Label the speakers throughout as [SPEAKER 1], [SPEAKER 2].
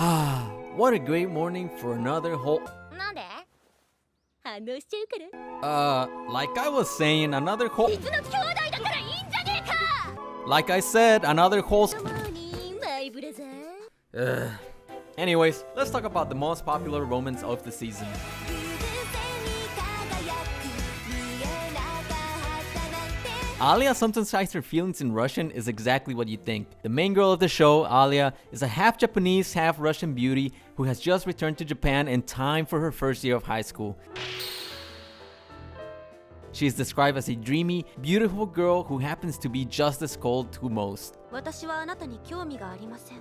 [SPEAKER 1] Ah, what a great morning for another whole...
[SPEAKER 2] なんで反応しちゃうから
[SPEAKER 1] like I was saying, another whole...
[SPEAKER 2] 別の兄弟だからいいんじゃねえか
[SPEAKER 1] Like I said, another whole...
[SPEAKER 2] Good morning, my brother.
[SPEAKER 1] Anyways, let's talk about the most popular romance of the season. Alya sometimes hides her feelings in Russian is exactly what you think. The main girl of the show, Alya, is a half Japanese, half Russian beauty who has just returned to Japan in time for her first year of high school. She is described as a dreamy, beautiful girl who happens to be just as cold to most.
[SPEAKER 2] 私はあなたに興味がありません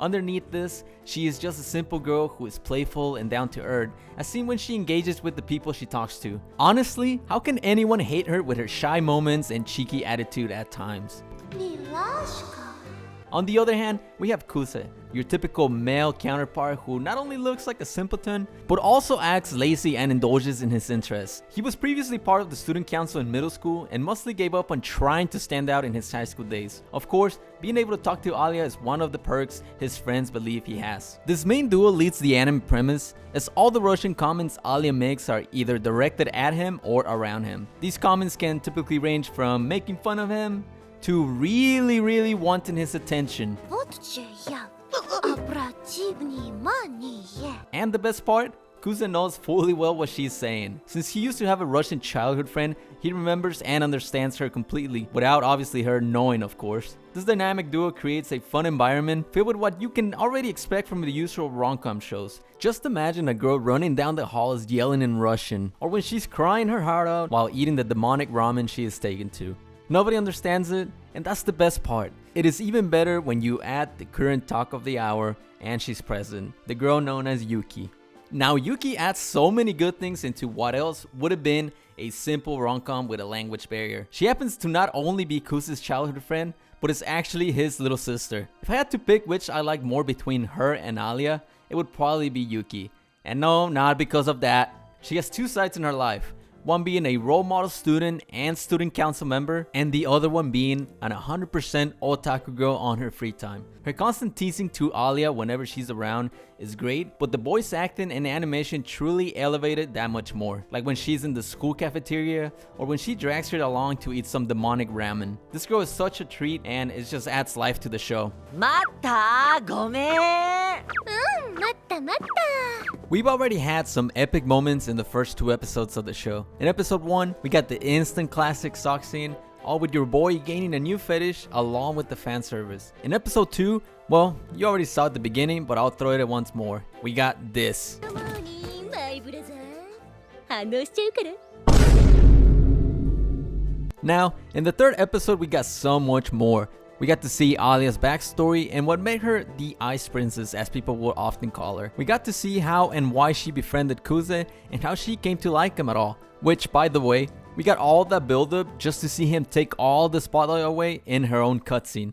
[SPEAKER 1] Underneath this, she is just a simple girl who is playful and down to earth, as seen when she engages with the people she talks to. Honestly, how can anyone hate her with her shy moments and cheeky attitude at times? On the other hand, we have Kuse, your typical male counterpart who not only looks like a simpleton, but also acts lazy and indulges in his interests. He was previously part of the student council in middle school and mostly gave up on trying to stand out in his high school days. Of course, being able to talk to Alya is one of the perks his friends believe he has. This main duo leads the anime premise, as all the Russian comments Alya makes are either directed at him or around him. These comments can typically range from making fun of him to really wanting his attention. And the best part? Kuze knows fully well what she's saying. Since he used to have a Russian childhood friend, he remembers and understands her completely, without obviously her knowing, of course. This dynamic duo creates a fun environment filled with what you can already expect from the usual RomCom shows. Just imagine a girl running down the halls yelling in Russian, or when she's crying her heart out while eating the demonic ramen she is taken to. Nobody understands it, and that's the best part. It is even better when you add the current talk of the hour and she's present, the girl known as Yuki. Now Yuki adds so many good things into what else would have been a simple rom-com with a language barrier. She happens to not only be Kuse's childhood friend, but is actually his little sister. If I had to pick which I like more between her and Alya, it would probably be Yuki. And no, not because of that. She has two sides in her life. One being a role model student and student council member, and the other one being an 100% otaku girl on her free time. Her constant teasing to Alya whenever she's around is great, but the voice acting and animation truly elevated that much more. Like when she's in the school cafeteria, or when she drags her along to eat some demonic ramen. This girl is such a treat, and it just adds life to the show.
[SPEAKER 2] 待ったごめん待った待った
[SPEAKER 1] We've already had some epic moments in the first two episodes of the show. In episode 1, we got the instant classic sock scene, all with your boy gaining a new fetish along with the fan service. In episode 2, well, you already saw at the beginning, but I'll throw it once more. We got this.
[SPEAKER 2] Good morning, my brother. 反応しちゃうから
[SPEAKER 1] Now, in the third episode, we got so much more. We got to see Alya's backstory and what made her the Ice Princess, as people would often call her. We got to see how and why she befriended Kuze and how she came to like him at all. Which, by the way, we got all that build-up just to see him take all the spotlight away in her own cutscene.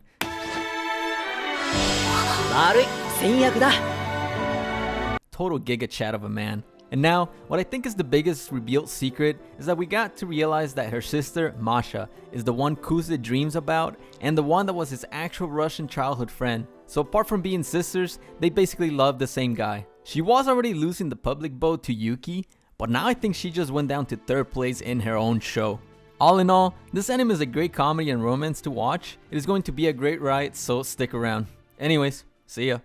[SPEAKER 1] Total giga chat of a man. And now, what I think is the biggest revealed secret is that we got to realize that her sister, Masha, is the one Kuze dreams about and the one that was his actual Russian childhood friend. So apart from being sisters, they basically love the same guy. She was already losing the public vote to Yuki, but now I think she just went down to third place in her own show. All in all, this anime is a great comedy and romance to watch. It is going to be a great ride, so stick around. Anyways, see ya.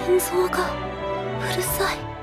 [SPEAKER 2] 心臓がうるさい